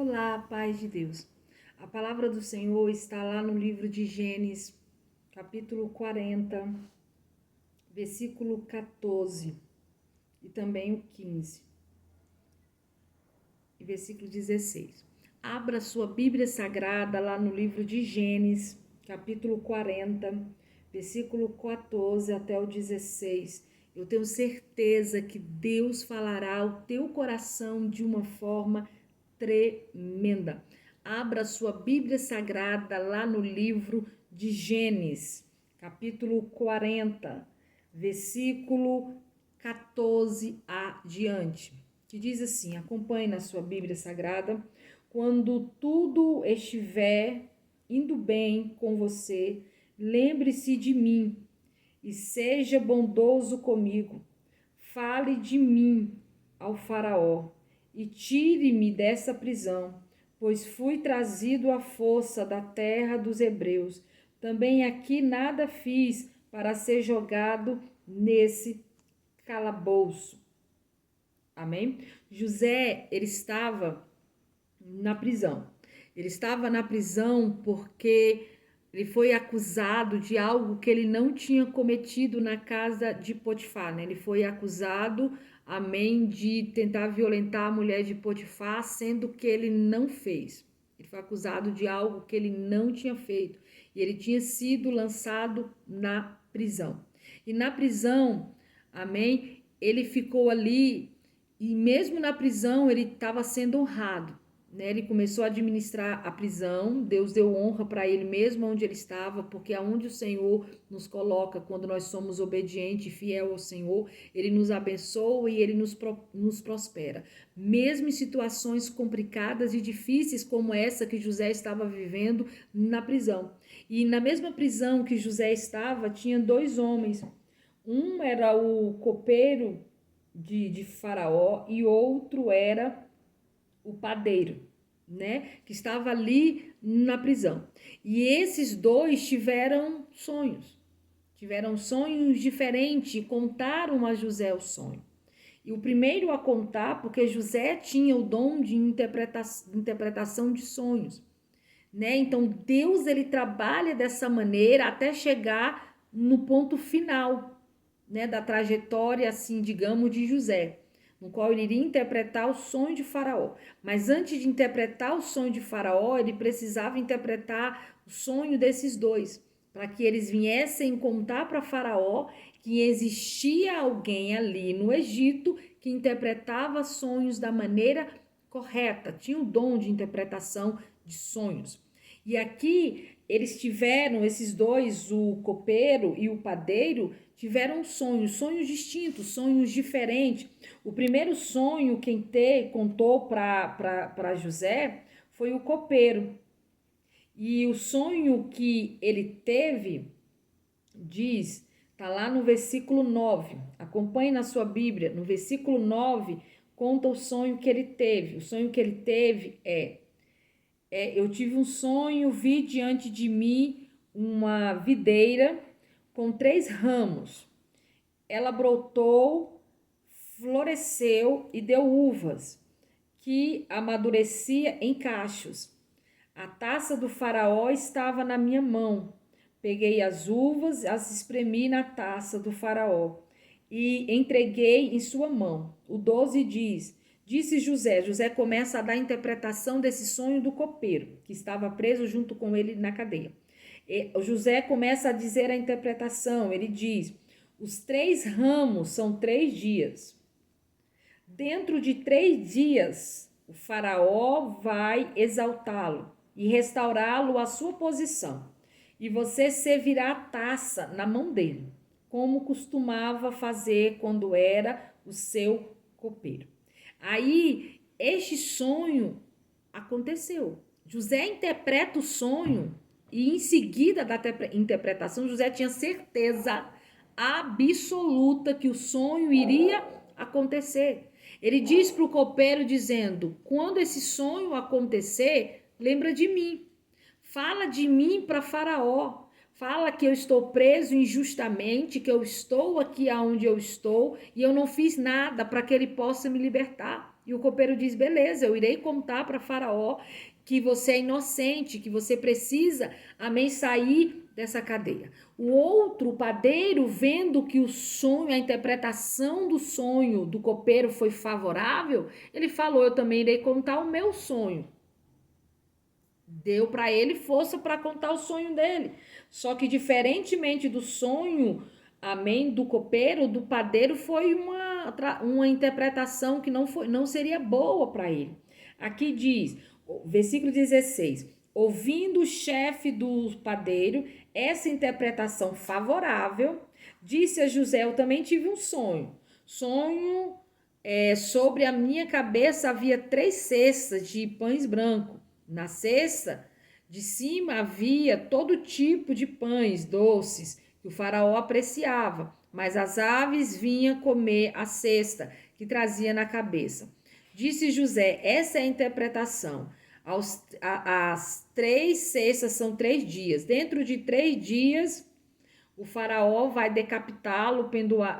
Olá, paz de Deus. A palavra do Senhor está lá no livro de Gênesis, capítulo 40, versículo 14 e também o 15 e versículo 16. Abra sua Bíblia Sagrada lá no livro de Gênesis, capítulo 40, versículo 14 até o 16. Eu tenho certeza que Deus falará ao teu coração de uma forma tremenda. Abra sua Bíblia Sagrada lá no livro de Gênesis, capítulo 40, versículo 14 adiante, que diz assim: acompanhe na sua Bíblia Sagrada. Quando tudo estiver indo bem com você, lembre-se de mim e seja bondoso comigo. Fale de mim ao Faraó e tire-me dessa prisão, pois fui trazido à força da terra dos hebreus. Também aqui nada fiz para ser jogado nesse calabouço. Amém? José, ele estava na prisão. Ele estava na prisão porque ele foi acusado de algo que ele não tinha cometido na casa de Potifar, né? Ele foi acusado, amém, de tentar violentar a mulher de Potifar, sendo que ele não fez. Ele foi acusado de algo que ele não tinha feito. E ele tinha sido lançado na prisão. E na prisão, amém, ele ficou ali e mesmo na prisão ele estava sendo honrado. Ele começou a administrar a prisão, Deus deu honra para ele mesmo onde ele estava, porque aonde o Senhor nos coloca, quando nós somos obedientes e fiel ao Senhor, ele nos abençoa e ele nos prospera. Mesmo em situações complicadas e difíceis como essa que José estava vivendo na prisão. E na mesma prisão que José estava, tinha dois homens. Um era o copeiro de Faraó e outro era o padeiro, né, que estava ali na prisão. E esses dois tiveram sonhos diferentes e contaram a José o sonho. E o primeiro a contar, porque José tinha o dom de interpretação de sonhos, né? Então Deus, ele trabalha dessa maneira até chegar no ponto final, né, da trajetória, assim, digamos, de José, no qual ele iria interpretar o sonho de Faraó. Mas antes de interpretar o sonho de Faraó, ele precisava interpretar o sonho desses dois, para que eles viessem contar para Faraó que existia alguém ali no Egito que interpretava sonhos da maneira correta, tinha o dom de interpretação de sonhos. E aqui eles tiveram, esses dois, o copeiro e o padeiro, tiveram sonhos distintos, sonhos diferentes. O primeiro sonho, quem contou para José foi o copeiro. E o sonho que ele teve, diz, está lá no versículo 9. Acompanhe na sua Bíblia, no versículo 9, conta o sonho que ele teve. O sonho que ele teve eu tive um sonho, vi diante de mim uma videira com 3 ramos. Ela brotou, floresceu e deu uvas, que amadurecia em cachos. A taça do faraó estava na minha mão. Peguei as uvas, as espremi na taça do faraó e entreguei em sua mão. O 12 diz: disse José. José começa a dar a interpretação desse sonho do copeiro, que estava preso junto com ele na cadeia. José começa a dizer a interpretação. Ele diz: os 3 ramos são 3 dias. Dentro de 3 dias, o faraó vai exaltá-lo e restaurá-lo à sua posição. E você servirá a taça na mão dele, como costumava fazer quando era o seu copeiro. Aí, este sonho aconteceu. José interpreta o sonho e em seguida da interpretação, José tinha certeza absoluta que o sonho iria acontecer. Ele diz para o copeiro dizendo: quando esse sonho acontecer, lembra de mim. Fala de mim para Faraó. Fala que eu estou preso injustamente, que eu estou aqui aonde eu estou e eu não fiz nada para que ele possa me libertar. E o copeiro diz: beleza, eu irei contar para Faraó que você é inocente, que você precisa, amém, sair dessa cadeia. O outro padeiro, vendo que o sonho, a interpretação do sonho do copeiro foi favorável, ele falou: eu também irei contar o meu sonho. Deu para ele força para contar o sonho dele. Só que diferentemente do sonho, amém, do copeiro, do padeiro, foi uma interpretação que não seria boa para ele. Aqui diz, versículo 16: ouvindo o chefe do padeiro essa interpretação favorável, disse a José: eu também tive um sonho. Sobre a minha cabeça havia 3 cestas de pães brancos. Na cesta de cima havia todo tipo de pães doces que o faraó apreciava, mas as aves vinham comer a cesta que trazia na cabeça. Disse José: essa é a interpretação. As 3 cestas são 3 dias. Dentro de 3 dias, o faraó vai decapitá-lo,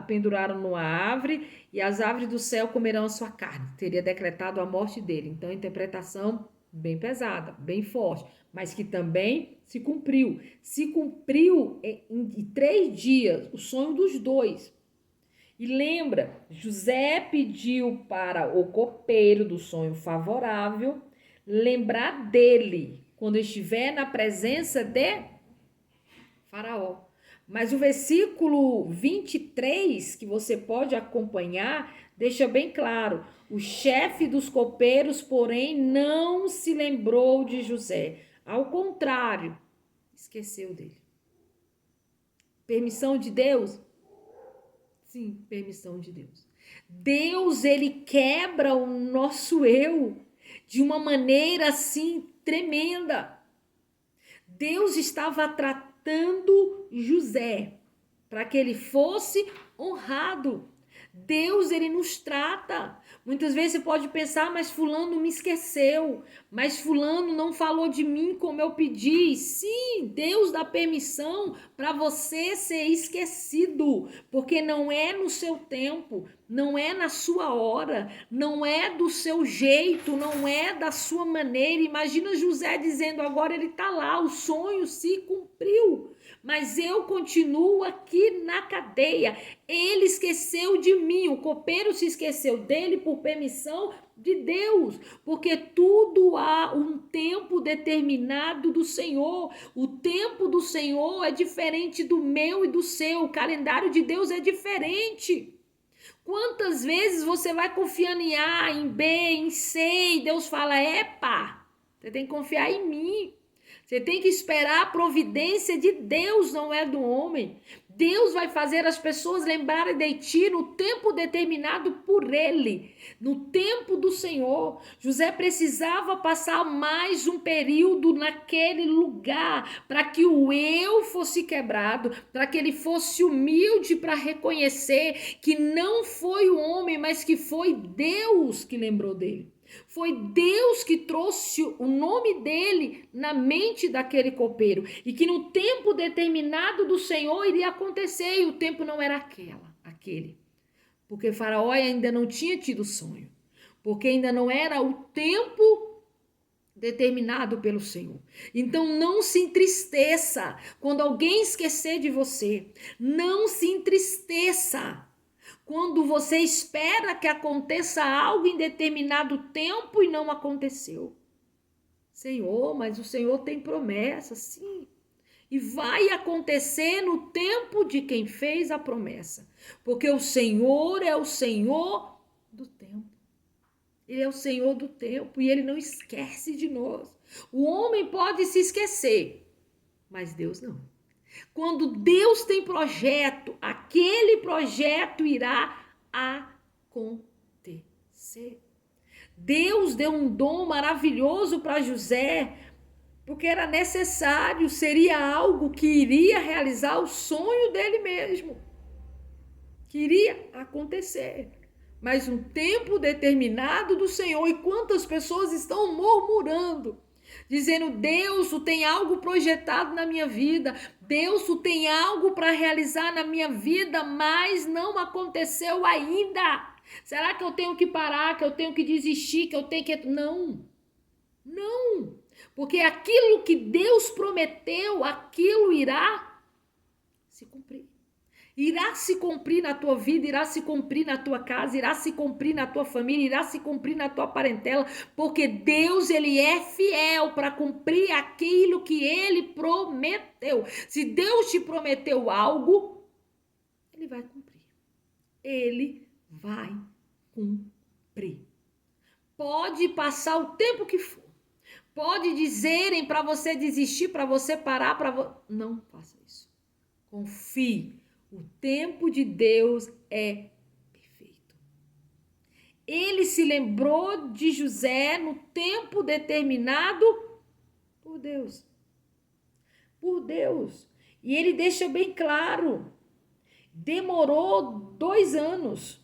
pendurá-lo numa árvore, e as aves do céu comerão a sua carne. Teria decretado a morte dele. Então, a interpretação bem pesada, bem forte, mas que também se cumpriu. Se cumpriu em 3 dias, o sonho dos 2. E lembra, José pediu para o copeiro do sonho favorável lembrar dele quando estiver na presença de Faraó. Mas o versículo 23, que você pode acompanhar, deixa bem claro: o chefe dos copeiros, porém, não se lembrou de José. Ao contrário, esqueceu dele. Permissão de Deus? Sim, permissão de Deus. Deus, ele quebra o nosso eu de uma maneira assim tremenda. Deus estava tratando José para que ele fosse honrado. Deus, ele nos trata. Muitas vezes você pode pensar: mas fulano me esqueceu, mas fulano não falou de mim como eu pedi. Sim, Deus dá permissão para você ser esquecido, porque não é no seu tempo, não é na sua hora, não é do seu jeito, não é da sua maneira. Imagina José dizendo: agora ele está lá, o sonho se cumpriu, mas eu continuo aqui na cadeia. Ele esqueceu de mim, o copeiro se esqueceu dele por permissão de Deus, porque tudo há um tempo determinado do Senhor. O tempo do Senhor é diferente do meu e do seu, o calendário de Deus é diferente. Quantas vezes você vai confiando em A, em B, em C, e Deus fala: epa, você tem que confiar em mim. Você tem que esperar a providência de Deus, não é do homem. Deus vai fazer as pessoas lembrarem de ti no tempo determinado por ele, no tempo do Senhor. José precisava passar mais um período naquele lugar para que o eu fosse quebrado, para que ele fosse humilde para reconhecer que não foi o homem, mas que foi Deus que lembrou dele. Foi Deus que trouxe o nome dele na mente daquele copeiro, e que no tempo determinado do Senhor iria acontecer, e o tempo não era aquele. Porque Faraó ainda não tinha tido sonho, porque ainda não era o tempo determinado pelo Senhor. Então não se entristeça quando alguém esquecer de você. Não se entristeça quando você espera que aconteça algo em determinado tempo e não aconteceu. Senhor, mas o Senhor tem promessa, sim. E vai acontecer no tempo de quem fez a promessa. Porque o Senhor é o Senhor do tempo. Ele é o Senhor do tempo e ele não esquece de nós. O homem pode se esquecer, mas Deus não. Quando Deus tem projeto, aquele projeto irá acontecer. Deus deu um dom maravilhoso para José, porque era necessário, seria algo que iria realizar o sonho dele mesmo. Que iria acontecer. Mas um tempo determinado do Senhor. E quantas pessoas estão murmurando, dizendo: Deus, tu tem algo projetado na minha vida, Deus, tu tem algo para realizar na minha vida, mas não aconteceu ainda. Será que eu tenho que parar, que eu tenho que desistir, que eu tenho que... Não, não. Porque aquilo que Deus prometeu, aquilo irá se cumprir. Irá se cumprir na tua vida, irá se cumprir na tua casa, irá se cumprir na tua família, irá se cumprir na tua parentela, porque Deus, ele é fiel para cumprir aquilo que ele prometeu. Se Deus te prometeu algo, ele vai cumprir. Ele vai cumprir. Pode passar o tempo que for. Pode dizerem para você desistir, para você parar, não faça isso. Confie. O tempo de Deus é perfeito. Ele se lembrou de José no tempo determinado por Deus. Por Deus. E ele deixa bem claro. Demorou 2 anos.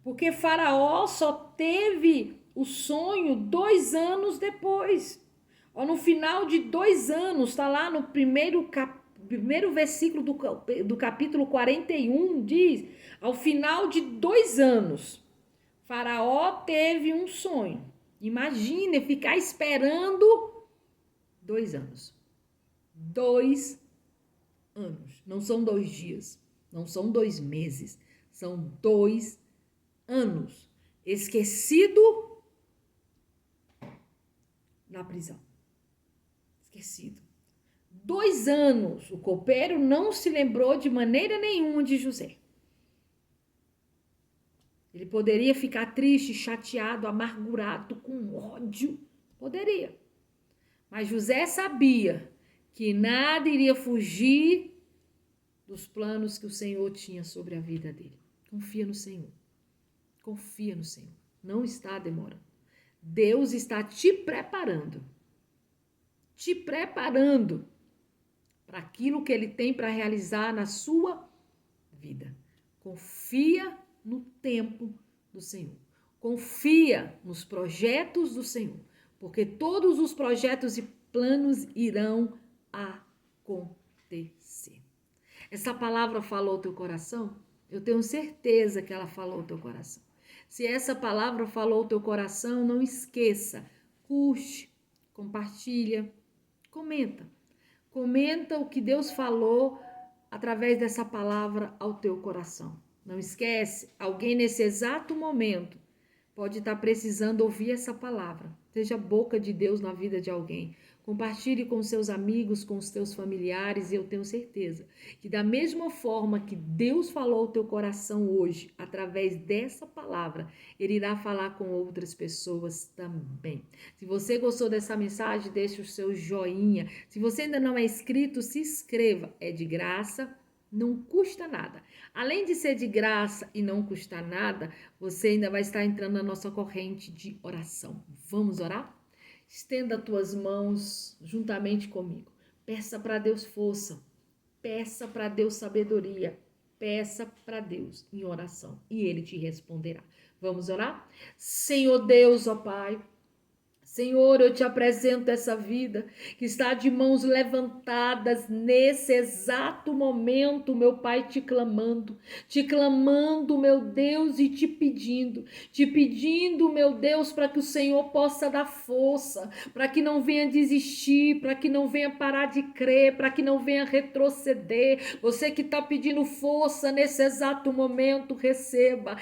Porque Faraó só teve o sonho 2 anos depois. No final de 2 anos, está lá no primeiro versículo do capítulo 41, diz, ao final de 2 anos, Faraó teve um sonho. Imagine ficar esperando 2 anos. 2 anos. Não são 2 dias, não são 2 meses, são 2 anos. Esquecido na prisão. Esquecido. 2 anos, o copeiro não se lembrou de maneira nenhuma de José. Ele poderia ficar triste, chateado, amargurado, com ódio. Poderia. Mas José sabia que nada iria fugir dos planos que o Senhor tinha sobre a vida dele. Confia no Senhor. Confia no Senhor. Não está demorando. Deus está te preparando. Te preparando para aquilo que ele tem para realizar na sua vida. Confia no tempo do Senhor. Confia nos projetos do Senhor, porque todos os projetos e planos irão acontecer. Essa palavra falou ao teu coração? Eu tenho certeza que ela falou ao teu coração. Se essa palavra falou ao teu coração, não esqueça, curte, compartilha, comenta. Comenta o que Deus falou através dessa palavra ao teu coração. Não esquece, alguém nesse exato momento pode estar precisando ouvir essa palavra. Seja a boca de Deus na vida de alguém. Compartilhe com seus amigos, com os teus familiares, e eu tenho certeza que da mesma forma que Deus falou ao teu coração hoje, através dessa palavra, Ele irá falar com outras pessoas também. Se você gostou dessa mensagem, deixe o seu joinha. Se você ainda não é inscrito, se inscreva. É de graça, não custa nada. Além de ser de graça e não custar nada, você ainda vai estar entrando na nossa corrente de oração. Vamos orar? Estenda as tuas mãos juntamente comigo. Peça para Deus força. Peça para Deus sabedoria. Peça para Deus em oração e Ele te responderá. Vamos orar? Senhor Deus, ó Pai. Senhor, eu te apresento essa vida que está de mãos levantadas nesse exato momento, meu Pai, te clamando, meu Deus, e te pedindo, meu Deus, para que o Senhor possa dar força, para que não venha desistir, para que não venha parar de crer, para que não venha retroceder. Você que está pedindo força nesse exato momento, receba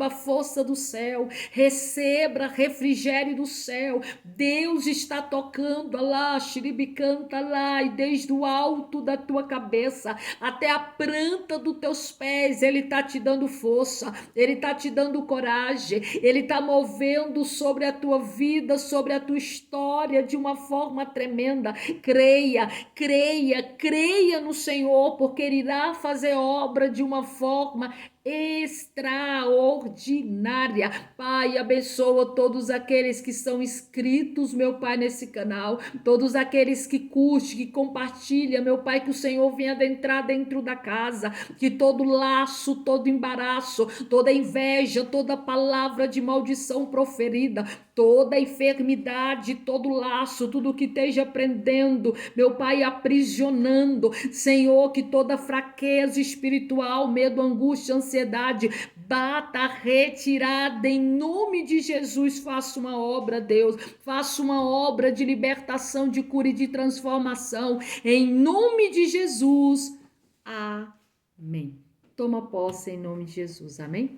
a força do céu, receba refrigério do céu. Deus está tocando lá, xiribicanta lá, e desde o alto da tua cabeça até a planta dos teus pés, Ele está te dando força, Ele está te dando coragem, Ele está movendo sobre a tua vida, sobre a tua história de uma forma tremenda. Creia no Senhor, porque Ele irá fazer obra de uma forma extraordinária. Pai, abençoa todos aqueles que são inscritos, meu Pai, nesse canal, todos aqueles que curtem, que compartilham, meu Pai, que o Senhor venha adentrar dentro da casa, que todo laço, todo embaraço, toda inveja, toda palavra de maldição proferida, toda enfermidade, todo laço, tudo que esteja prendendo, meu Pai, aprisionando, Senhor, que toda fraqueza espiritual, medo, angústia, ansiedade, ansiedade, bata retirada em nome de Jesus. Faça uma obra, Deus, faça uma obra de libertação, de cura e de transformação, em nome de Jesus. Amém. Toma posse em nome de Jesus, amém?